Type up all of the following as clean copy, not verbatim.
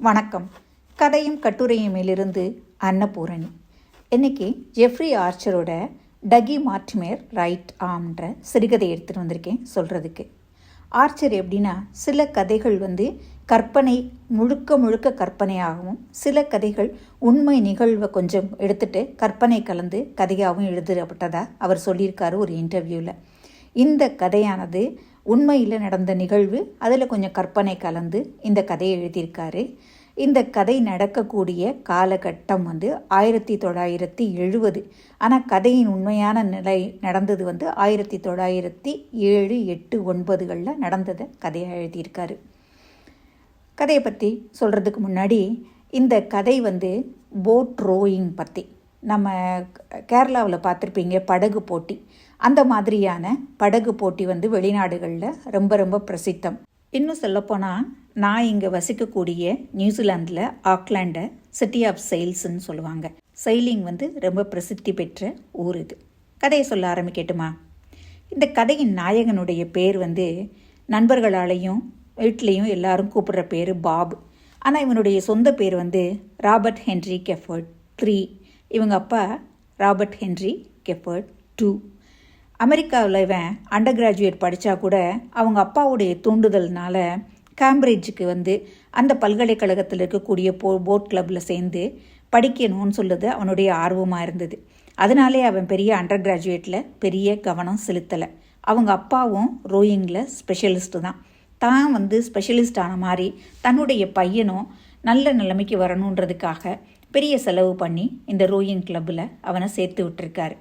வணக்கம். கதையும் கட்டுரையுமிலிருந்து அன்னபூரணி. இன்றைக்கி ஜெஃப்ரி ஆர்ச்சரோட டகி மார்டிமர் ரைட் ஆம்ன்ற சிறுகதை எடுத்துகிட்டு வந்திருக்கேன் சொல்கிறதுக்கு. ஆர்ச்சர் எப்படின்னா, சில கதைகள் கற்பனை முழுக்க கற்பனையாகவும், சில கதைகள் உண்மை நிகழ்வை கொஞ்சம் எடுத்துகிட்டு கற்பனை கலந்து கதையாகவும் எழுதப்பட்டதாக அவர் சொல்லியிருக்காரு ஒரு இன்டர்வியூவில். இந்த கதையானது உண்மையில் நடந்த நிகழ்வு, அதில் கொஞ்சம் கற்பனை கலந்து இந்த கதையை எழுதியிருக்காரு. இந்த கதை நடக்கக்கூடிய காலகட்டம் 1970. ஆனால் கதையின் உண்மையான நிலை நடந்தது 1907, 8, 9 நடந்ததை கதையை எழுதியிருக்காரு. கதையை பற்றி சொல்கிறதுக்கு முன்னாடி, இந்த கதை போட் ரோயிங் பற்றி. நம்ம கேரளாவில் பார்த்துருப்பீங்க படகு போட்டி. அந்த மாதிரியான படகு போட்டி வெளிநாடுகளில் ரொம்ப பிரசித்தம். இன்னும் சொல்லப்போனால், நான் இங்கே வசிக்கக்கூடிய நியூசிலாந்தில் ஆக்லாண்டை சிட்டி ஆஃப் செயில்ஸ்ன்னு சொல்லுவாங்க. செயிலிங் ரொம்ப பிரசித்தி பெற்ற ஊர் இது. கதையை சொல்ல ஆரம்பிக்கட்டுமா? இந்த கதையின் நாயகனுடைய பேர் நண்பர்களாலையும் வீட்லேயும் எல்லாரும் கூப்பிடுற பேர் பாப். ஆனால் இவனுடைய சொந்த பேர் ராபர்ட் ஹென்ரி கெஃபர்ட் 3. இவங்க அப்பா ராபர்ட் ஹென்ரி கெஃபர்ட் 2. அமெரிக்காவில் இவன் அண்டர் கிராஜுவேட் படித்தா கூட அவங்க அப்பாவுடைய தூண்டுதல்னால கேம்பிரிட்ஜுக்கு அந்த பல்கலைக்கழகத்தில் இருக்கக்கூடிய போட் கிளப்பில் சேர்ந்து படிக்கணும்னு சொல்லுது அவனுடைய ஆர்வமாக இருந்தது. அதனாலே அவன் பெரிய அண்டர் கிராஜுவேட்டில் பெரிய கவனம் செலுத்தலை. அவங்க அப்பாவும் ரோயிங்கில் ஸ்பெஷலிஸ்ட்டு தான். தான் ஸ்பெஷலிஸ்ட் ஆன மாதிரி தன்னுடைய பையனும் நல்ல நிலைமைக்கு வரணுன்றதுக்காக பெரிய செலவு பண்ணி இந்த ரோயிங் கிளப்பில் அவனை சேர்த்து விட்டுருக்காரு.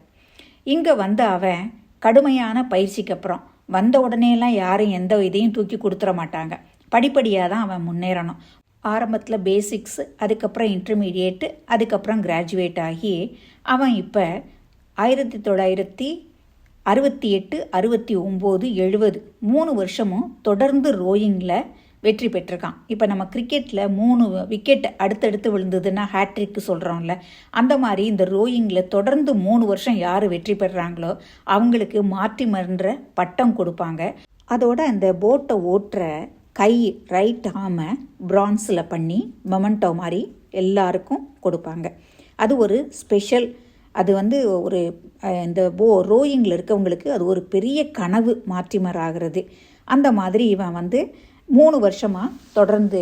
இங்கே அவன் கடுமையான பயிற்சிக்கு அப்புறம் வந்த உடனேலாம் யாரும் எந்த இதையும் தூக்கி கொடுத்துட மாட்டாங்க. படிப்படியாக தான் அவன் முன்னேறணும். ஆரம்பத்தில் பேசிக்ஸு, அதுக்கப்புறம் இன்டர்மீடியேட்டு, அதுக்கப்புறம் கிராஜுவேட் ஆகி அவன் இப்போ 1968, 68, 69, 70 3 வருஷமும் தொடர்ந்து ரோயிங்கில் வெற்றி பெற்றிருக்கான். இப்போ நம்ம கிரிக்கெட்டில் 3 விக்கெட் அடுத்தடுத்து விழுந்ததுன்னா ஹேட்ரிக்கு சொல்கிறோம்ல, அந்த மாதிரி இந்த ரோயிங்கில் தொடர்ந்து 3 வருஷம் யார் வெற்றி பெறுறாங்களோ அவங்களுக்கு மார்டிமர்ன்ற பட்டம் கொடுப்பாங்க. அதோட அந்த போட்டை ஓட்டுற கை ரைட் ஆமை பிரான்ஸில் பண்ணி மொமெண்டோ மாதிரி எல்லாருக்கும் கொடுப்பாங்க. அது ஒரு ஸ்பெஷல். அது ஒரு இந்த ரோயிங்கில் இருக்கவங்களுக்கு அது ஒரு பெரிய கனவு மார்டிமர் ஆகிறது. அந்த மாதிரி இவன் 3 வருஷமாக தொடர்ந்து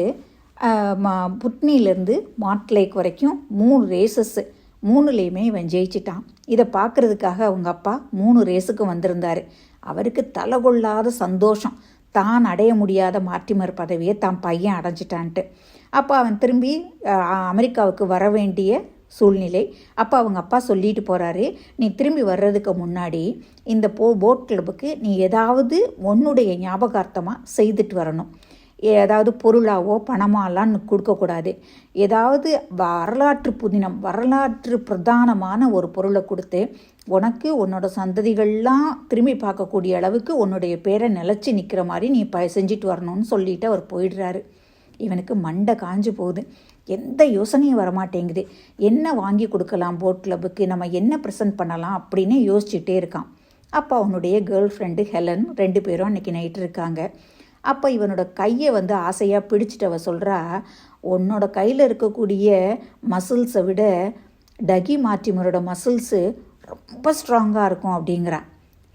புட்னிலேருந்து மார்ட்லேக் வரைக்கும் 3 ரேசஸ்ஸு 3லேயுமே இவன் ஜெயிச்சிட்டான். இதை பார்க்குறதுக்காக அவங்க அப்பா 3 ரேஸுக்கு வந்திருந்தார். அவருக்கு தலைகொள்ளாத சந்தோஷம், தான் அடைய முடியாத மார்டிமர் பதவியை தான் பையன் அடைஞ்சிட்டான்ட்டு. அப்போ அவன் திரும்பி அமெரிக்காவுக்கு வர வேண்டிய சூழ்நிலை. அப்போ அவங்க அப்பா சொல்லிட்டு போகிறாரு, நீ திரும்பி வர்றதுக்கு முன்னாடி இந்த போட் கிளப்புக்கு நீ ஏதாவது உன்னுடைய ஞாபகார்த்தமாக செய்துட்டு வரணும். ஏதாவது பொருளாவோ பணமாலாம் கொடுக்கக்கூடாது. ஏதாவது வரலாற்று பிரதானமான ஒரு பொருளை கொடுத்து உனக்கு உன்னோட சந்ததிகள்லாம் திரும்பி பார்க்கக்கூடிய அளவுக்கு உன்னுடைய பேரை நிலச்சி நிற்கிற மாதிரி நீ செஞ்சுட்டு வரணும்னு சொல்லிட்டு அவர் போயிடுறாரு. இவனுக்கு மண்டை காஞ்சு போகுது. எந்த யோசனையும் வரமாட்டேங்குது. என்ன வாங்கி கொடுக்கலாம் போட் கிளப்புக்கு, நம்ம என்ன ப்ரெசென்ட் பண்ணலாம் அப்படின்னு யோசிச்சுட்டே இருக்கான். அப்போ அவனுடைய கேர்ள் ஃப்ரெண்டு ஹெலன் 2 பேரும் அன்றைக்கி நைட்டு இருக்காங்க. அப்போ இவனோட கையை ஆசையாக பிடிச்சிட்டு அவ சொல்கிறா, உன்னோட கையில் இருக்கக்கூடிய மசில்ஸை விட டகி மார்டிமரோட மசில்ஸு ரொம்ப ஸ்ட்ராங்காக இருக்கும் அப்படிங்கிறான்.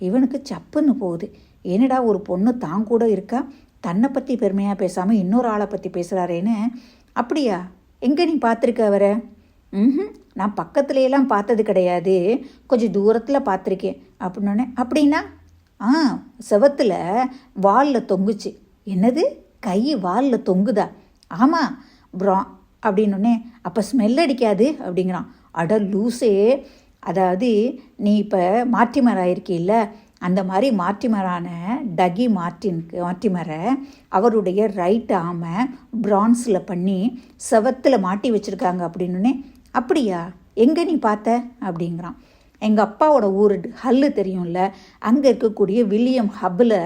இவனுக்கு சப்புன்னு போகுது. என்னடா ஒரு பொண்ணு தான் கூட இருக்கா, தன்னை பற்றி பெருமையாக பேசாமல் இன்னொரு ஆளை பற்றி பேசுகிறாரேன்னு. அப்படியா, எங்கே நீ பார்த்துருக்க அவரை? நான் பக்கத்துலையெல்லாம் பார்த்தது கிடையாது, கொஞ்சம் தூரத்தில் பார்த்துருக்கேன் அப்படின்னோடனே. அப்படின்னா? செவத்தில் வாலில் தொங்குச்சு. என்னது, கை வாலில் தொங்குதா? ஆமாம் அப்படின்னோடனே. அப்போ ஸ்மெல் அடிக்காது அப்படிங்கிறான். அட லூஸே, அதாவது நீ இப்போ மார்டிமர் ஆயிருக்கீல்ல, அந்த மாதிரி மார்டிமரான டகி மார்டிமரை அவருடைய ரைட் ஆமை பிரான்ஸில் பண்ணி செவத்தில் மாட்டி வச்சுருக்காங்க அப்படின்னே. அப்படியா, எங்கே நீ பார்த்த அப்படிங்கிறான். எங்கள் அப்பாவோட ஊர் ஹல்லு தெரியும்ல, அங்கே இருக்கக்கூடிய வில்லியம் ஹப்பில்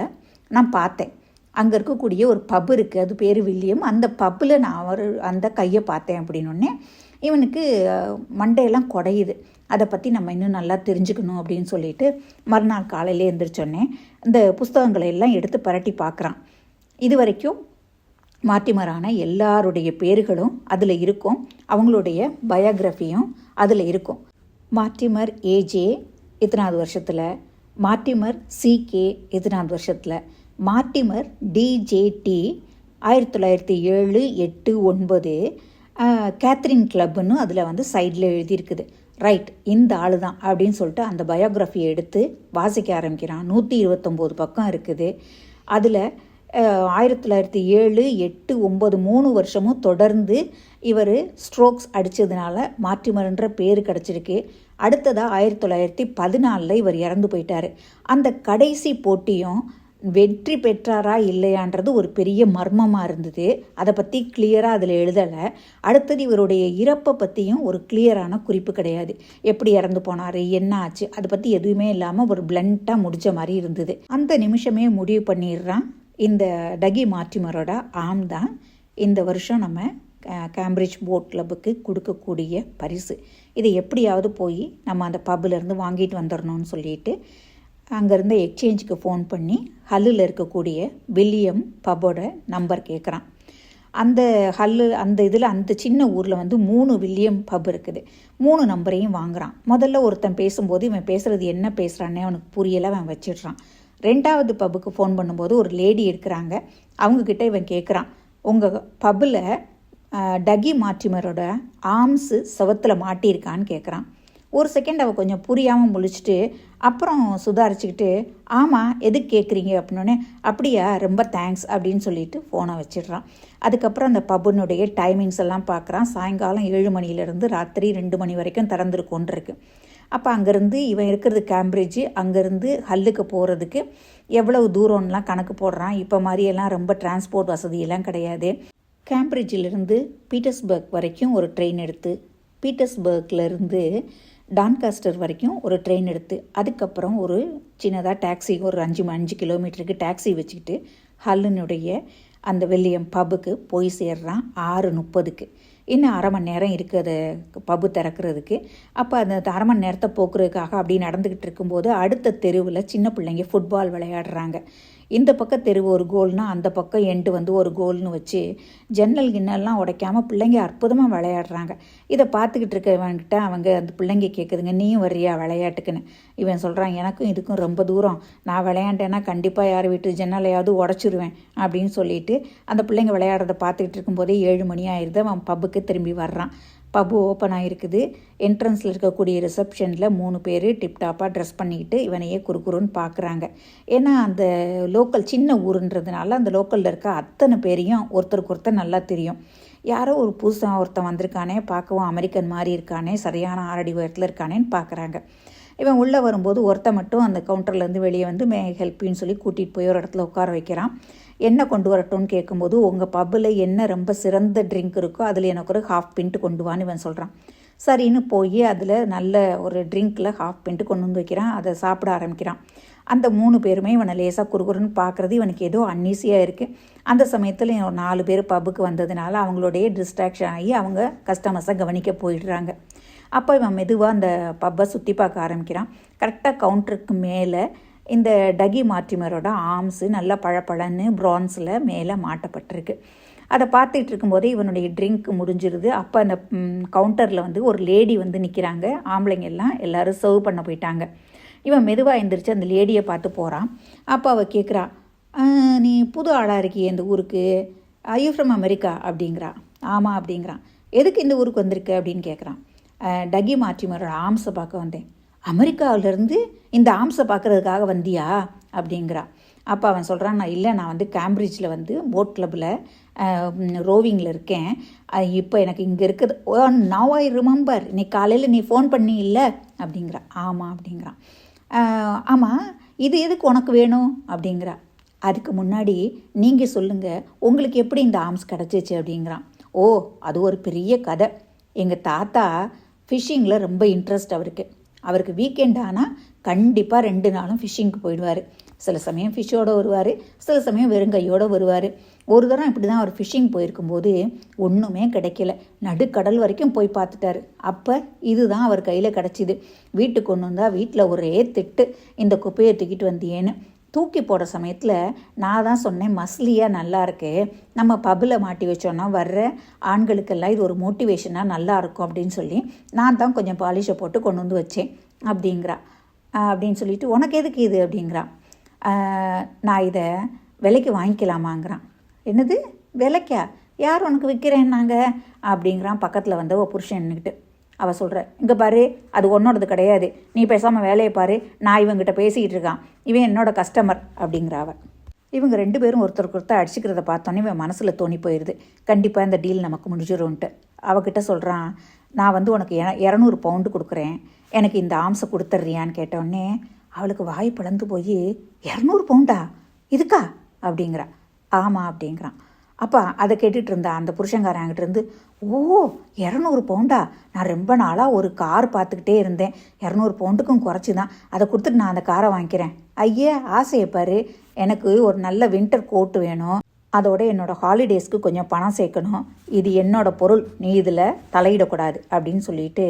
நான் பார்த்தேன். அங்கே இருக்கக்கூடிய ஒரு பப் இருக்குது, அது பேர் வில்லியம். அந்த பப்பில் நான் அந்த கையை பார்த்தேன் அப்படின்னோடனே இவனுக்கு மண்டையெல்லாம் குடையுது. அதை பற்றி நம்ம இன்னும் நல்லா தெரிஞ்சுக்கணும் அப்படின்னு சொல்லிட்டு மறுநாள் காலையிலே எழுந்திரிச்சோன்னே இந்த புஸ்தகங்களை எல்லாம் எடுத்து பரட்டி பார்க்குறான். இது வரைக்கும் மார்ட்டிமரான எல்லாருடைய பேர்களும் அதில் இருக்கும், அவங்களுடைய பயோகிராஃபியும் அதில் இருக்கும். மார்ட்டிமர் ஏஜே இத்தனாவது வருஷத்தில், மார்ட்டிமர் சிகே இத்தனாவது வருஷத்தில், மார்ட்டிமர் டிஜேடி 1907, 8, 9 கேத்ரின் கிளப்னு அதில் சைடில் எழுதியிருக்குது. ரைட், இந்த ஆள் தான் அப்படின்னு சொல்லிட்டு அந்த பயோகிராஃபியை எடுத்து வாசிக்க ஆரம்பிக்கிறான். 129 பக்கம் இருக்குது. அதில் 1907, 8, 9 3 வருஷமும் தொடர்ந்து இவர் ஸ்ட்ரோக்ஸ் அடித்ததுனால மார்ட்டிமர்ன்ற பேர் கிடச்சிருக்கு. அடுத்ததாக 1914 இவர் இறந்து போயிட்டார். அந்த கடைசி போட்டியும் வெற்றி பெற்றாரா இல்லையான்றது ஒரு பெரிய மர்மமாக இருந்தது. அதை பற்றி கிளியராக அதில் எழுதலை. அடுத்தது இவருடைய இறப்பை பற்றியும் ஒரு கிளியரான குறிப்பு கிடையாது. எப்படி இறந்து போனார், என்ன ஆச்சு, அதை பற்றி எதுவுமே இல்லாமல் ஒரு பிளண்ட்டாக முடித்த மாதிரி இருந்தது. அந்த நிமிஷமே முடிவு பண்ணிடுறான், இந்த டகி மார்ட்டிமரோட ஆம் தான் இந்த வருஷம் நம்ம கேம்பிரிட்ஜ் போட் கிளப்புக்கு கொடுக்கக்கூடிய பரிசு. இதை எப்படியாவது போய் நம்ம அந்த பப்பிலேருந்து வாங்கிட்டு வந்துடணும்னு சொல்லிட்டு அங்கேருந்து எக்ஸ்சேஞ்சுக்கு ஃபோன் பண்ணி ஹல்லில் இருக்கக்கூடிய வில்லியம் பப்போட நம்பர் கேட்குறான். அந்த அந்த இதில் அந்த சின்ன ஊரில் 3 வில்லியம் பப் இருக்குது. 3 நம்பரையும் வாங்குகிறான். முதல்ல ஒருத்தன் பேசும்போது இவன் பேசுகிறது என்ன பேசுகிறான்னே அவனுக்கு புரியலை, அவன் வச்சிடுறான். 2வது பப்புக்கு ஃபோன் பண்ணும்போது ஒரு லேடி இருக்கிறாங்க. அவங்கக்கிட்ட இவன் கேட்குறான், உங்கள் பப்பில் டகி மார்ட்டிமரோட ஆர்ம்ஸு செவத்தில் மாட்டியிருக்கான்னு கேட்குறான். ஒரு செகண்ட் அவள் கொஞ்சம் புரியாமல் முழிச்சிட்டு அப்புறம் சுதாரிச்சுக்கிட்டு, ஆமாம் எதுக்கு கேட்குறீங்க அப்படின்னோடனே, அப்படியா ரொம்ப தேங்க்ஸ் அப்படின்னு சொல்லிட்டு ஃபோனை வச்சிடுறான். அதுக்கப்புறம் அந்த பப்புனுடைய டைமிங்ஸ் எல்லாம் பார்க்குறான். சாயங்காலம் 7 மணிலேருந்து ராத்திரி 2 மணி வரைக்கும் திறந்துருக்கோன்றிருக்கு. அப்போ அங்கேருந்து இவன் இருக்கிறது கேம்பிரிட்ஜு, அங்கேருந்து ஹல்லுக்கு போகிறதுக்கு எவ்வளவு தூரம்லாம் கணக்கு போடுறான். இப்போ மாதிரியெல்லாம் ரொம்ப டிரான்ஸ்போர்ட் வசதியெல்லாம் கிடையாது. கேம்பிரிட்ஜிலிருந்து பீட்டர்ஸ்பர்க் வரைக்கும் ஒரு ட்ரெயின் எடுத்து, பீட்டர்ஸ்பர்க்லேருந்து டான்காஸ்டர் வரைக்கும் ஒரு ட்ரெயின் எடுத்து, அதுக்கப்புறம் ஒரு சின்னதாக டாக்ஸி ஒரு 5 கிலோமீட்டருக்கு டாக்ஸி வச்சுக்கிட்டு ஹல்லினுடைய அந்த வில்லியம் பப்புக்கு போய் சேர்றான் 6:30க்கு. இன்னும் 1/2 மணி நேரம் இருக்குது அதை பப்பு திறக்கிறதுக்கு. அப்போ அந்த 1/2 மணி நேரத்தை போக்குறதுக்காக அப்படி நடந்துக்கிட்டு இருக்கும்போது அடுத்த தெருவில் சின்ன பிள்ளைங்க ஃபுட்பால் விளையாடுறாங்க. இந்த பக்கம் தெருவு ஒரு கோல்னால் அந்த பக்கம் எண்டு ஒரு கோல்னு வச்சு ஜன்னல் கிண்ணல்லாம் உடைக்காமல் பிள்ளைங்க அற்புதமாக விளையாடுறாங்க. இதை பார்த்துக்கிட்டு இருக்கவன்கிட்ட அவங்க அந்த பிள்ளைங்க கேட்குதுங்க, நீயும் வர்றியா விளையாட்டுக்குன்னு. இவன் சொல்கிறான், எனக்கும் இதுக்கும் ரொம்ப தூரம், நான் விளையாண்டேன்னா கண்டிப்பாக யார் வீட்டு ஜன்னலையாவது உடச்சிருவேன் அப்படின்னு சொல்லிட்டு அந்த பிள்ளைங்க விளையாடுறதை பார்த்துக்கிட்டு இருக்கும்போதே 7 மணி ஆயிடுது. அவன் பப்புக்கு திரும்பி வர்றான். பப்பு ஓப்பன் ஆகிருக்குது. என்ட்ரன்ஸில் இருக்கக்கூடிய ரிசப்ஷனில் 3 பேர் டிப்டாப்பாக ட்ரெஸ் பண்ணிக்கிட்டு இவனையே குறுக்குறுன்னு பார்க்குறாங்க. ஏன்னா அந்த லோக்கல் சின்ன ஊருன்றதுனால அந்த லோக்கலில் இருக்க அத்தனை பேரையும் ஒருத்தருக்கு ஒருத்தர் நல்லா தெரியும். யாரோ ஒரு புதுசாக ஒருத்தன் வந்திருக்கானே, பார்க்கவும் அமெரிக்கன் மாதிரி இருக்கானே, சரியான 6 அடி உயரத்தில் இருக்கானேன்னு பார்க்குறாங்க. இவன் உள்ளே வரும்போது ஒருத்தன் மட்டும் அந்த கவுண்டர்லேருந்து வெளியே மே ஹெல்ப்பின்னு சொல்லி கூட்டிகிட்டு போய் ஒரு இடத்துல உட்கார வைக்கிறான். என்ன கொண்டு வரட்டும்னு கேட்கும்போது, உங்கள் பப்பில் என்ன ரொம்ப சிறந்த ட்ரிங்க் இருக்கோ அதில் எனக்கு ஒரு 1/2 பிண்ட் கொண்டு வான்னு இவன் சொல்கிறான். சரின்னு போய் அதில் நல்ல ஒரு ட்ரிங்க்கில் 1/2 பிண்ட் கொண்டு வந்து வைக்கிறான். அதை சாப்பிட ஆரம்பிக்கிறான். அந்த 3 பேருமே இவனை லேசாக குறுகுறுன்னு பார்க்குறது இவனுக்கு ஏதோ அன்னீசியாக இருக்குது. அந்த சமயத்தில் 4 பேர் பப்புக்கு வந்ததுனால அவங்களுடைய டிஸ்ட்ராக்ஷன் ஆகி அவங்க கஸ்டமர்ஸை கவனிக்க போயிடுறாங்க. அப்போ இவன் மெதுவாக அந்த பப்பை சுற்றி பார்க்க ஆரம்பிக்கிறான். கரெக்டாக கவுண்டருக்கு மேலே இந்த டகி மார்ட்டிமரோட ஆர்ம்ஸு நல்லா பழப்பழன்னு ப்ரான்ஸில் மேலே மாட்டப்பட்டிருக்கு. அதை பார்த்துட்டு இருக்கும்போதே இவனுடைய ட்ரிங்க் முடிஞ்சிருது. அப்போ அந்த கவுண்டரில் ஒரு லேடி நிற்கிறாங்க. ஆம்பளைங்க எல்லோரும் சர்வ் பண்ண போயிட்டாங்க. இவன் மெதுவாக எழுந்திரிச்சு அந்த லேடியை பார்த்து போகிறான். அப்போ அவள் கேட்குறா, நீ புது ஆளாக இருக்கியே இந்த ஊருக்கு, ஐ யூ ஃப்ரம் அமெரிக்கா அப்படிங்கிறா. ஆமாம் அப்படிங்கிறான். எதுக்கு இந்த ஊருக்கு வந்திருக்கு அப்படின்னு கேட்குறான். டகி மார்ட்டிமரோட ஆர்ம்ஸை பார்க்க வந்தேன். அமெரிக்காவிலேருந்து இந்த ஆர்ம்ஸை பார்க்குறதுக்காக வந்தியா அப்படிங்கிறா. அப்போ அவன் சொல்கிறான், நான் கேம்பிரிட்ஜில் போட் கிளப்பில் ரோவிங்கில் இருக்கேன். இப்போ எனக்கு இங்கே இருக்குது. நவ் ஐ ரிமெம்பர், நீ காலையில் நீ ஃபோன் பண்ணி இல்லை அப்படிங்கிறா. ஆமாம் அப்படிங்கிறான். ஆமாம், இது எதுக்கு உனக்கு வேணும் அப்படிங்கிறா. அதுக்கு முன்னாடி நீங்கள் சொல்லுங்கள், உங்களுக்கு எப்படி இந்த ஆர்ம்ஸ் கிடச்சிச்சு அப்படிங்கிறான். ஓ, அது ஒரு பெரிய கதை. எங்கள் தாத்தா ஃபிஷ்ஷிங்கில் ரொம்ப இன்ட்ரெஸ்ட் அவருக்கு வீக்கெண்ட் ஆனால் கண்டிப்பாக 2 நாளும் ஃபிஷ்ஷிங்க்கு போயிடுவார். சில சமயம் ஃபிஷ்ஷோடு வருவார், சில சமயம் வெறுங்கையோடு வருவார். ஒரு தரம் இப்படி தான் அவர் ஃபிஷ்ஷிங் போயிருக்கும்போது ஒன்றுமே கிடைக்கல. நடுக்கடல் வரைக்கும் போய் பார்த்துட்டாரு. அப்போ இதுதான் அவர் கையில் கிடச்சிது. வீட்டுக்கு கொண்டு வந்தால் வீட்டில் ஒரே திட்டு, இந்த குப்பையை தூக்கிட்டு வந்தியேன்னு. தூக்கி போடுற சமயத்தில் நான் தான் சொன்னேன், மஸ்லியாக நல்லா இருக்கு, நம்ம பப்பில் மாட்டி வச்சோன்னா வர்ற ஆண்களுக்கெல்லாம் இது ஒரு மோட்டிவேஷனாக நல்லா இருக்கும் அப்படின்னு சொல்லி நான் தான் கொஞ்சம் பாலிஷை போட்டு கொண்டு வந்து வச்சேன் அப்படிங்கிறா. அப்படின்னு சொல்லிட்டு உனக்கு எதுக்கு இது அப்படிங்கிறா. நான் இதை விலைக்கு வாங்கிக்கலாமாங்கிறான். என்னது விலைக்கா? யார் உனக்கு விற்கிறேன்னாங்க அப்படிங்கிறான் பக்கத்தில் வந்த ஒரு புருஷன் நின்றுக்கிட்டு. அவள் சொல்கிற, இங்கே பாரு, அது உன்னோடது கிடையாது, நீ பேசாமல் வேலையை பாரு, நான் இவங்கிட்ட பேசிக்கிட்டு இருக்கான், இவன் என்னோட கஸ்டமர் அப்படிங்கிற அவள். இவங்க 2 பேரும் ஒருத்தருக்கு ஒருத்தர் அடிச்சுக்கிறத பார்த்தோன்னே இவன் மனசில் தோணி போயிடுது, கண்டிப்பாக இந்த டீல் நமக்கு முடிஞ்சிடும்ன்ட்டு. அவகிட்ட சொல்கிறான், நான் வந்து உனக்கு 200 பவுண்டு கொடுக்குறேன், எனக்கு இந்த ஆம்ஸை கொடுத்துட்றியான்னு கேட்டோடனே அவளுக்கு வாய் பிளந்து போய் 200 பவுண்டா இதுக்கா அப்படிங்கிறா. ஆமாம் அப்படிங்கிறான். அப்போ அதை கேட்டுட்டு இருந்தா அந்த புருஷங்காரன் அங்கிட்ட இருந்து, ஓ 200 பவுண்டா, நான் ரொம்ப நாளாக ஒரு கார் பார்த்துக்கிட்டே இருந்தேன், 200 பவுண்டுக்கும் குறைச்சி தான், அதை கொடுத்துட்டு நான் அந்த காரை வாங்கிக்கிறேன். ஐயே ஆசையை பாரு, எனக்கு ஒரு நல்ல வின்டர் கோட்டு வேணும், அதோட என்னோடய ஹாலிடேஸ்க்கு கொஞ்சம் பணம் சேர்க்கணும், இது என்னோட பொருள், நீ இதில் தலையிடக்கூடாது அப்படின்னு சொல்லிட்டு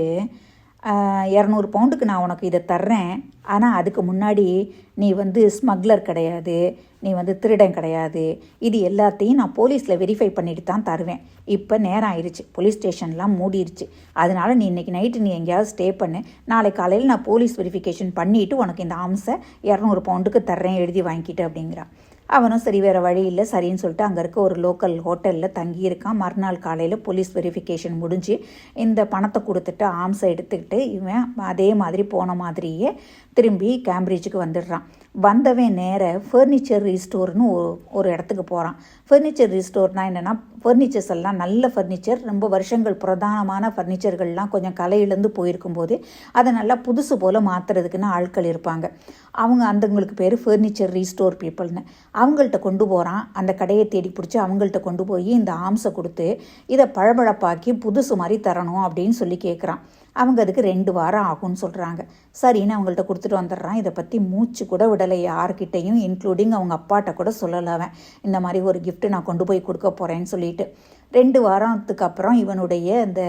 200 பவுண்டுக்கு நான் உனக்கு இதை தர்றேன், ஆனால் அதுக்கு முன்னாடி நீ வந்து ஸ்மக்லர் கிடையாது, நீ வந்து திருடன் கிடையாது, இது எல்லாத்தையும் நான் போலீஸில் வெரிஃபை பண்ணிட்டு தான் தருவேன். இப்போ நேரம் ஆயிடுச்சு, போலீஸ் ஸ்டேஷன்லாம் மூடிடுச்சு, அதனால் நீ இன்றைக்கி நைட்டு நீ எங்கேயாவது ஸ்டே பண்ணு, நாளை காலையில் நான் போலீஸ் வெரிஃபிகேஷன் பண்ணிவிட்டு உனக்கு இந்த ஆம்ஸை 200 பவுண்டுக்கு தர்றேன், எழுதி வாங்கிக்கிட்டு அப்படிங்கிறான். அவனும் சரி வேறு வழி இல்லை சரின்னு சொல்லிட்டு அங்கே இருக்க ஒரு லோக்கல் ஹோட்டலில் தங்கியிருக்கான். மறுநாள் காலையில் போலீஸ் வெரிஃபிகேஷன் முடிஞ்சு இந்த பணத்தை கொடுத்துட்டு ஆம்ஸை எடுத்துக்கிட்டு இவன் அதே மாதிரி போன மாதிரியே திரும்பி கேம்பிரிட்ஜுக்கு வந்துடுறான். வந்தவன் நேர ஃபர்னிச்சர் ரீஸ்டோர்னு ஒரு இடத்துக்கு போகிறான். ஃபர்னிச்சர் ரீஸ்டோர்னால் என்னென்னா, ஃபர்னிச்சர்ஸ் எல்லாம் நல்ல ஃபர்னிச்சர், ரொம்ப வருஷங்கள் பிரதானமான ஃபர்னிச்சர்கள்லாம் கொஞ்சம் கலையிலேருந்து போயிருக்கும்போது அதை நல்லா புதுசு போல் மாற்றுறதுக்குன்னு ஆட்கள் இருப்பாங்க. அந்தங்களுக்கு பேர் ஃபர்னிச்சர் ரீஸ்டோர் பீப்புள்னு. அவங்கள்ட்ட கொண்டு போகிறான். அந்த கடையை தேடி பிடிச்சி அவங்கள்ட்ட கொண்டு போய் இந்த ஆம்ஸை கொடுத்து இதை பளபளப்பாக்கி புதுசு மாதிரி தரணும் அப்படின்னு சொல்லி கேட்குறான். அவங்க அதுக்கு 2 வாரம் ஆகும்னு சொல்கிறாங்க. சரின்னு அவங்கள்ட்ட கொடுத்துட்டு வந்துடுறான். இதை பற்றி மூச்சு கூட விடலை யார்கிட்டையும், இன்க்ளூடிங் அவங்க அப்பாட்ட கூட சொல்லலை, இந்த மாதிரி ஒரு கிஃப்ட்டு நான் கொண்டு போய் கொடுக்க போகிறேன்னு சொல்லிட்டு. 2 வாரத்துக்கு அப்புறம் இவனுடைய இந்த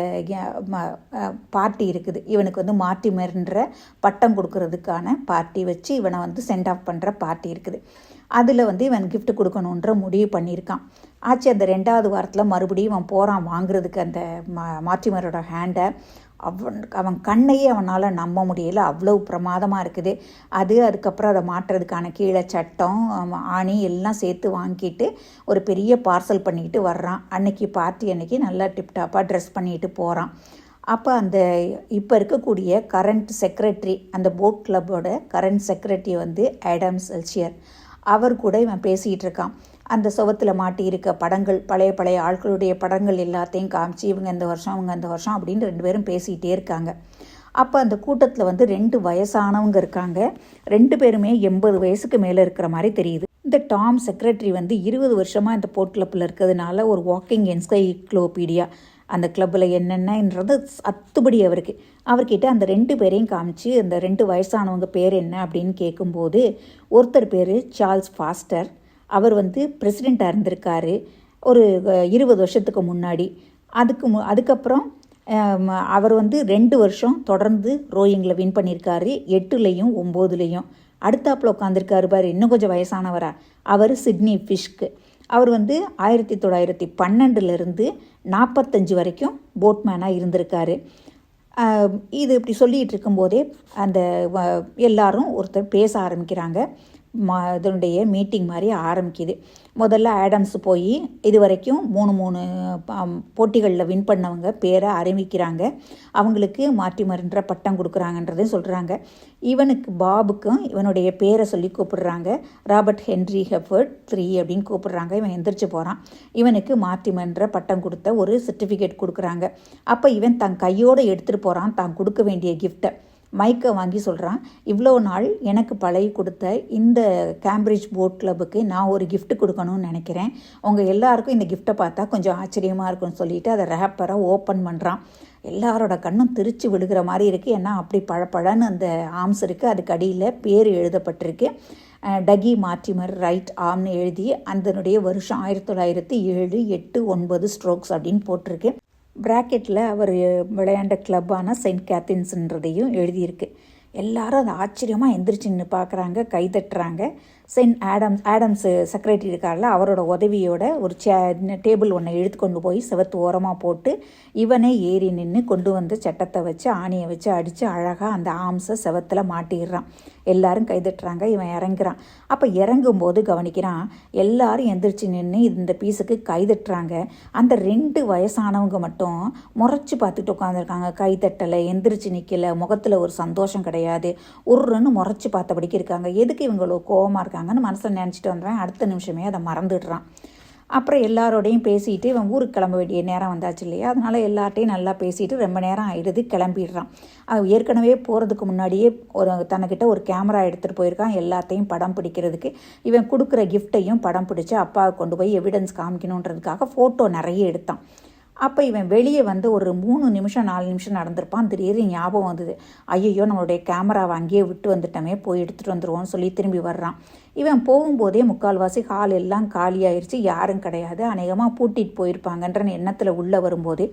பார்ட்டி இருக்குது. இவனுக்கு வந்து மார்ட்டிமர்ன்ற பட்டம் கொடுக்கறதுக்கான பார்ட்டி வச்சு இவனை வந்து சென்ட் ஆஃப் பண்ணுற பார்ட்டி இருக்குது. அதில் வந்து இவன் கிஃப்ட் கொடுக்கணுன்ற முடிவு பண்ணியிருக்கான். ஆச்சு அந்த 2வது வாரத்தில் மறுபடியும் இவன் போகிறான் வாங்குறதுக்கு அந்த மார்ட்டிமரோட ஹேண்டை. அவன் கண்ணையே அவனால் நம்ப முடியலை, அவ்வளோ பிரமாதமாக இருக்குது அது. அதுக்கப்புறம் அதை மாட்டுறதுக்கான கீழே சட்டம் ஆணி எல்லாம் சேர்த்து வாங்கிட்டு ஒரு பெரிய பார்சல் பண்ணிக்கிட்டு வர்றான். அன்னைக்கு பார்ட்டி அன்னைக்கு நல்லா டிப்டாப்பாக ட்ரெஸ் பண்ணிட்டு போகிறான். அப்போ அந்த இப்போ இருக்கக்கூடிய கரண்ட் செக்ரட்டரி, அந்த போட் கிளப்போட கரண்ட் செக்ரட்டரி வந்து ஆடம்ஸ் எல்சியர், அவர் கூட இவன் பேசிகிட்டு இருக்கான். அந்த சுவத்தில் மாட்டியிருக்க படங்கள், பழைய ஆட்களுடைய படங்கள் எல்லாத்தையும் காமிச்சு இவங்க இந்த வருஷம் அவங்க இந்த வருஷம் அப்படின்னு 2 பேரும் பேசிகிட்டே இருக்காங்க. அப்போ அந்த கூட்டத்தில் வந்து 2 வயசானவங்க இருக்காங்க. 2 பேருமே 80 வயசுக்கு மேலே இருக்கிற மாதிரி தெரியுது. இந்த டாம் செக்ரட்டரி வந்து 20 வருஷமாக இந்த போட் கிளப்பில் இருக்கிறதுனால ஒரு வாக்கிங் என்சைக்ளோபீடியா, அந்த கிளப்பில் என்னென்னன்றது அத்துபடி அவர்கிட்ட அந்த 2 பேரையும் காமிச்சு அந்த 2 வயசானவங்க பேர் என்ன அப்படின்னு கேட்கும்போது, ஒருத்தர் பேர் சார்ல்ஸ் ஃபாஸ்டர், அவர் வந்து பிரசிடெண்ட்டாக இருந்திருக்காரு ஒரு 20 வருஷத்துக்கு முன்னாடி. அதுக்கப்புறம் அவர் வந்து 2 வருஷம் தொடர்ந்து ரோயிங்கில் வின் பண்ணியிருக்காரு, 8லையும் 9லையும். அடுத்தாப்பில் உட்காந்துருக்காரு பாரு, இன்னும் கொஞ்சம் வயசானவரா, அவர் சிட்னி ஃபிஷ்க்கு. அவர் வந்து 1912லேருந்து 45 வரைக்கும் போட்மேனாக இருந்திருக்காரு. இது இப்படி சொல்லிகிட்டு இருக்கும்போதே அந்த எல்லாரும் ஒருத்தர் பேச ஆரம்பிக்கிறாங்க. இதனுடைய மீட்டிங் மாதிரி ஆரம்பிக்குது. முதல்ல ஆடம்ஸ் போய் இது வரைக்கும் 3 போட்டிகளில் வின் பண்ணவங்க பேரை அறிவிக்கிறாங்க. அவங்களுக்கு மார்ட்டிமர்ன்ற பட்டம் கொடுக்குறாங்கன்றதையும் சொல்கிறாங்க. இவனுக்கு பாபுக்கும் இவனுடைய பேரை சொல்லி கூப்பிடுறாங்க. ராபர்ட் ஹென்ரி ஹெஃபர்ட் 3 அப்படின்னு கூப்பிடுறாங்க. இவன் எந்திரிச்சு போகிறான். இவனுக்கு மார்ட்டிமர்ன்ற பட்டம் கொடுத்த ஒரு சர்டிஃபிகேட் கொடுக்குறாங்க. அப்போ இவன் தன் கையோடு எடுத்துகிட்டு போகிறான் தான் கொடுக்க வேண்டிய கிஃப்ட்டை. மைக்கை வாங்கி சொல்கிறான், இவ்வளோ நாள் எனக்கு பழகி கொடுத்த இந்த கேம்பிரிட்ஜ் போட் கிளப்புக்கு நான் ஒரு கிஃப்ட் கொடுக்கணும்னு நினைக்கிறேன். உங்கள் எல்லாருக்கும் இந்த கிஃப்ட்டை பார்த்தா கொஞ்சம் ஆச்சரியமாக இருக்குன்னு சொல்லிட்டு அதை ரேப்பராக ஓப்பன் பண்ணுறான். எல்லாரோட கண்ணும் திருச்சி விழுகிற மாதிரி இருக்குது. ஏன்னா அப்படி பழன்னு அந்த ஆர்ம்ஸ் இருக்குது. அதுக்கு அடியில் பேர் எழுதப்பட்டிருக்கு, டகி மார்ட்டிமர் ரைட் ஆர்ம்னு எழுதி அதனுடைய வருஷம் 1907, 8, 9 ஸ்ட்ரோக்ஸ் அப்படின்னு போட்டிருக்கு. ப்ராக்கெட்டில் அவர் விளையாண்ட கிளப்பான செயின்ட் கேத்தின்ஸ்ன்றதையும் எழுதியிருக்கு. எல்லாரும் அதை ஆச்சரியமாக எந்திரிச்சு நின்று பார்க்குறாங்க, கை தட்டுறாங்க. ஆடம்ஸ் செக்ரட்டரி இருக்கார்ல, அவரோட உதவியோட ஒரு டேபிள் ஒன்று இழுத்து கொண்டு போய் செவத்து ஓரமாக போட்டு இவனே ஏறி நின்று கொண்டு வந்து சட்டத்தை வச்சு ஆணியை வச்சு அடித்து அழகாக அந்த ஆம்ஸை செவத்தில் மாட்டிடுறான். எல்லாரும் கைதட்டுறாங்க. இவன் இறங்குறான். அப்போ இறங்கும்போது கவனிக்கிறான், எல்லாரும் எந்திரிச்சு நின்று இந்த பீஸுக்கு கைதட்டுறாங்க. அந்த 2 வயசானவங்க மட்டும் முறைச்சி பார்த்துட்டு உட்காந்துருக்காங்க. கைதட்டலை, எந்திரிச்சு நிற்கலை, முகத்தில் ஒரு சந்தோஷம் கிடையாது, உருன்னு முறைச்சி பார்த்தபடிக்கு இருக்காங்க. எதுக்கு இவங்களோ கோவமாக இருக்காங்கன்னு மனசில் நினச்சிட்டு வந்துடுறான். அடுத்த நிமிஷமே அதை மறந்துடுறான். அப்புறம் எல்லாரோடையும் பேசிட்டு இவன் ஊருக்கு கிளம்ப வேண்டிய நேரம் வந்தாச்சு இல்லையா, அதனால் எல்லார்ட்டையும் நல்லா பேசிட்டு ரொம்ப நேரம் ஆகிடுது, கிளம்பிடுறான். அவன் ஏற்கனவே போகிறதுக்கு முன்னாடியே தன்னிக்கிட்ட ஒரு கேமரா எடுத்துகிட்டு போயிருக்கான் எல்லாத்தையும் படம் பிடிக்கிறதுக்கு. இவன் கொடுக்குற கிஃப்ட்டையும் படம் பிடிச்சி அப்பாவுக்கு கொண்டு போய் எவிடன்ஸ் காமிக்கணுன்றதுக்காக ஃபோட்டோ நிறைய எடுத்தான். அப்போ இவன் வெளியே வந்து ஒரு 3 நிமிஷம் 4 நிமிஷம் நடந்திருப்பான். திடீர்னு ஞாபகம் வந்தது, ஐயோ நம்மளுடைய கேமராவை அங்கேயே விட்டு வந்துட்டோமே, போய் எடுத்துகிட்டு வந்துடுவோன்னு சொல்லி திரும்பி வர்றான். இவன் போகும்போதே முக்கால்வாசி ஹால் எல்லாம் காலியாயிருச்சு, யாரும் கிடையாது, அநேகமாக பூட்டிட்டு போயிருப்பாங்கன்ற எண்ணத்தில் உள்ளே வரும்போது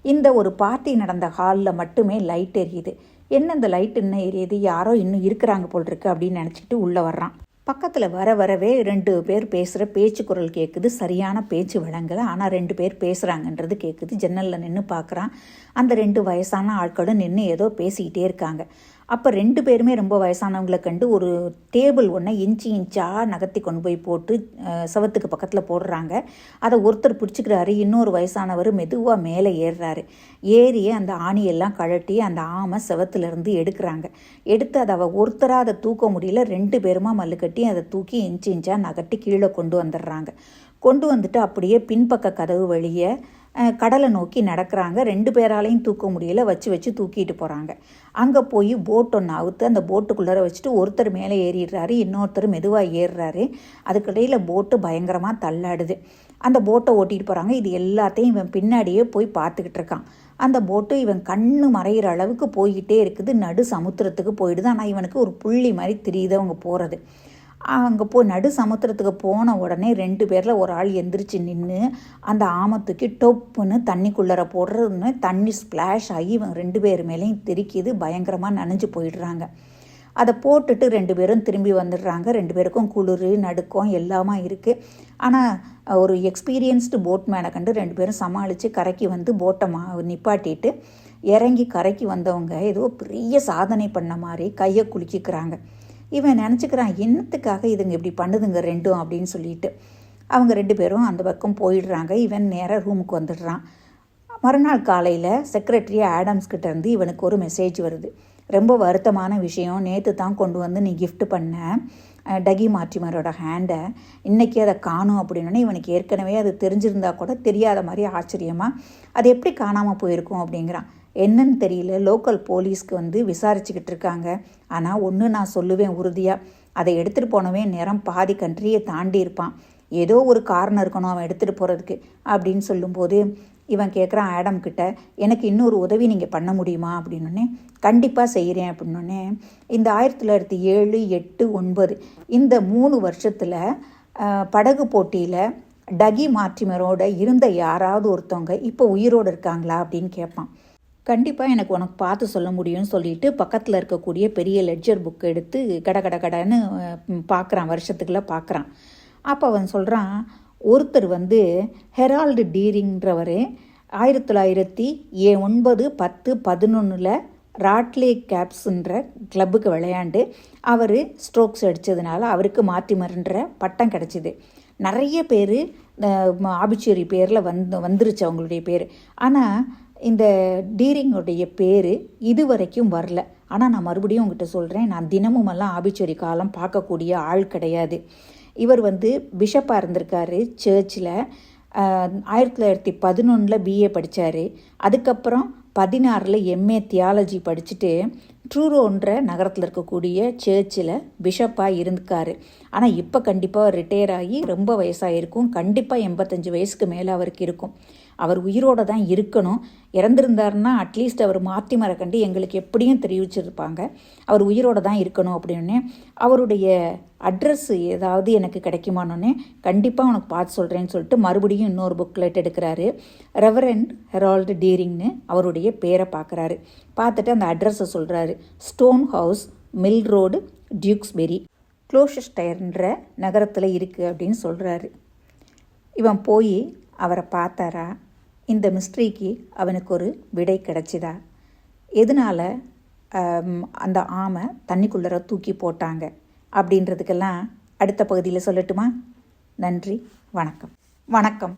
இந்த ஒரு பார்ட்டி நடந்த ஹாலில் மட்டுமே லைட் எரியுது. என்ன இந்த லைட் இன்னும் எரியுது, யாரோ இன்னும் இருக்கிறாங்க போல் இருக்கு அப்படின்னு நினச்சிக்கிட்டு உள்ளே வர்றான். பக்கத்தில் வரவே 2 பேர் பேசுகிற பேச்சு குரல் கேட்குது. சரியான பேச்சு வழங்கலை, ஆனால் 2 பேர் பேசுகிறாங்கன்றது கேட்குது. ஜன்னலில் நின்று பார்க்குறான். அந்த 2 வயசான ஆட்களும் நின்று ஏதோ பேசிக்கிட்டே இருக்காங்க. அப்போ 2 பேருமே ரொம்ப வயசானவங்களை கண்டு ஒரு டேபிள் ஒன்றை இன்ச்சாக நகர்த்தி கொண்டு போய் போட்டு செவத்துக்கு பக்கத்தில் போடுறாங்க. அதை ஒருத்தர் பிடிச்சிக்கிறாரு, இன்னொரு வயசானவர் மெதுவாக மேலே ஏறுறாரு. ஏறி அந்த ஆணியெல்லாம் கழட்டி அந்த ஆமை செவத்துலேருந்து எடுக்கிறாங்க. எடுத்து அதை ஒருத்தராக அதை தூக்க முடியல, 2 பேருமா மல்லு கட்டி அதை தூக்கி இன்ச்சாக நகர்த்தி கீழே கொண்டு வந்துடுறாங்க. கொண்டு வந்துட்டு அப்படியே பின்பக்க கதவு வழியே கடலை நோக்கி நடக்கிறாங்க. 2 பேராலையும் தூக்க முடியல, வச்சு தூக்கிட்டு போகிறாங்க. அங்கே போய் போட் ஒன்று அவுத்து அந்த போட்டுக்குள்ளே வச்சுட்டு ஒருத்தர் மேலே ஏறிடுறாரு, இன்னொருத்தர் மெதுவாக ஏறுறாரு. அதுக்கிடையில் போட்டு பயங்கரமாக தள்ளாடுது. அந்த போட்டை ஓட்டிகிட்டு போகிறாங்க. இது எல்லாத்தையும் இவன் பின்னாடியே போய் பார்த்துக்கிட்டு இருக்கான். அந்த போட்டு இவன் கண்ணு மறைகிற அளவுக்கு போய்கிட்டே இருக்குது. நடு சமுத்திரத்துக்கு போயிடுது. ஆனால் இவனுக்கு ஒரு புள்ளி மாதிரி தெரியுது அவங்க போகிறது. அங்கே நடு சமுத்திரத்துக்கு போன உடனே 2 பேரில் ஒரு ஆள் எந்திரிச்சு நின்று அந்த ஆமத்துக்கு டொப்புன்னு தண்ணிக்குள்ளர போடுறதுன்னு தண்ணி ஸ்ப்ளாஷ் ஆகி இவங்க 2 பேர் மேலேயும் தெரிக்குது. பயங்கரமாக நனைஞ்சு போயிடுறாங்க. அதை போட்டுட்டு 2 பேரும் திரும்பி வந்துடுறாங்க. 2 பேருக்கும் குளிர் நடுக்கம் எல்லாமா இருக்குது. ஆனால் ஒரு எக்ஸ்பீரியன்ஸ்டு போட்மேனை கண்டு 2 பேரும் சமாளித்து கரைக்கு வந்து போட்டை நிப்பாட்டிட்டு இறங்கி கரைக்கு வந்தவங்க ஏதோ பெரிய சாதனை பண்ண மாதிரி கையை குலுக்கிக்கிறாங்க. இவன் நினச்சிக்கிறான், என்னத்துக்காக இதுங்க இப்படி பண்ணுதுங்க 2ம் அப்படின்னு சொல்லிட்டு. அவங்க 2 பேரும் அந்த பக்கம் போயிடுறாங்க. இவன் நேராக ரூமுக்கு வந்துடுறான். மறுநாள் காலையில் செக்ரட்டரி ஆடம்ஸ்கிட்டேருந்து இவனுக்கு ஒரு மெசேஜ் வருது. ரொம்ப வருத்தமான விஷயம், நேற்று தான் கொண்டு வந்து நீ கிஃப்ட் பண்ண டகி மார்ட்டிமரோட ஹேண்டை இன்றைக்கி அதை காணும் அப்படின்னோடனே இவனுக்கு ஏற்கனவே அது தெரிஞ்சிருந்தா கூட தெரியாத மாதிரி ஆச்சரியமாக அது எப்படி காணாமல் போயிருக்கும் அப்படிங்கிறான். என்னன்னு தெரியல, லோக்கல் போலீஸ்க்கு வந்து விசாரிச்சுக்கிட்டு இருக்காங்க. ஆனால் ஒன்று நான் சொல்லுவேன் உறுதியாக, அதை எடுத்துகிட்டு போனவன் நேரம் பாதி கண்ட்ரியை தாண்டி இருப்பான். ஏதோ ஒரு காரணம் இருக்கணும் அவன் எடுத்துகிட்டு போகிறதுக்கு அப்படின்னு சொல்லும்போது இவன் கேட்குறான் ஆடம் கிட்ட, எனக்கு இன்னொரு உதவி நீங்கள் பண்ண முடியுமா அப்படின்னோடனே கண்டிப்பாக செய்கிறேன் அப்படின்னோடனே இந்த 1907, 8, 9 இந்த 3 வருஷத்தில் படகு போட்டியில் டகி மார்ட்டிமரோட இருந்த யாராவது ஒருத்தவங்க இப்போ உயிரோடு இருக்காங்களா அப்படின்னு கேட்பான். கண்டிப்பாக எனக்கு உனக்கு பார்த்து சொல்ல முடியும்னு சொல்லிட்டு பக்கத்தில் இருக்கக்கூடிய பெரிய லெட்ஜர் புக் எடுத்து கடன்னு பார்க்குறான், வருஷத்துக்குள்ளே பார்க்குறான். அப்போ அவன் சொல்கிறான், ஒருத்தர் வந்து ஹெரால்டு டீரிங்கிறவர் 1909, 10, 11 ராட்லே கேப்ஸுன்ற கிளப்புக்கு விளையாண்டு அவர் ஸ்ட்ரோக்ஸ் அடித்ததுனால அவருக்கு மார்ட்டிமர்ன்ற பட்டம் கிடச்சிது. நிறைய பேர் ஆபிச்சுரி பேரில் வந்துருச்சு அவங்களுடைய பேர். ஆனால் இந்த டீரிங்குடைய பேர் இது வரைக்கும் வரல. ஆனால் நான் மறுபடியும் உங்ககிட்ட சொல்கிறேன், நான் தினமுமெல்லாம் ஆபிச்சுரி காலம் பார்க்கக்கூடிய ஆள் கிடையாது. இவர் வந்து பிஷப்பாக இருந்திருக்காரு சர்ச்சில். 1911 பிஏ படித்தார். அதுக்கப்புறம் 16 எம்ஏ தியாலஜி படிச்சுட்டு ட்ரூரோன்ற நகரத்தில் இருக்கக்கூடிய சர்ச்சில் பிஷப்பாக இருந்திருக்காரு. ஆனால் இப்போ கண்டிப்பாக ரிட்டையர் ஆகி ரொம்ப வயசாகிருக்கும். கண்டிப்பாக 85 வயசுக்கு மேலே அவருக்கு இருக்கும். அவர் உயிரோடு தான் இருக்கணும். இறந்துருந்தாருன்னா அட்லீஸ்ட் அவர் மார்ட்டிமரை கண்டு எங்களுக்கு எப்படியும் தெரிவிச்சிருப்பாங்க. அவர் உயிரோடு தான் இருக்கணும் அப்படின்னு. அவருடைய அட்ரஸ் ஏதாவது எனக்கு கிடைக்குமானோன்னே கண்டிப்பாக உனக்கு பார்த்து சொல்கிறேன்னு சொல்லிட்டு மறுபடியும் இன்னொரு புக்லெட் எடுக்கிறாரு. ரெவரண்ட் ஹெரால்டு டீரிங்னு அவருடைய பேரை பார்க்குறாரு. பார்த்துட்டு அந்த அட்ரஸை சொல்கிறாரு. Stone house, mill road, Tewkesbury. குளோஷஸ்டயர்ன்ற நகரத்தில் இருக்குது அப்படின்னு சொல்கிறாரு. இவன் போய் அவரை பார்த்தாரா? இந்த மிஸ்ட்ரிக்கு அவனுக்கு ஒரு விடை கிடச்சிதா? எதனால் அந்த ஆமை தண்ணிக்குள்ளே தூக்கி போட்டாங்க அப்படின்றதுக்கெல்லாம் அடுத்த பகுதியில் சொல்லட்டுமா? நன்றி, வணக்கம்.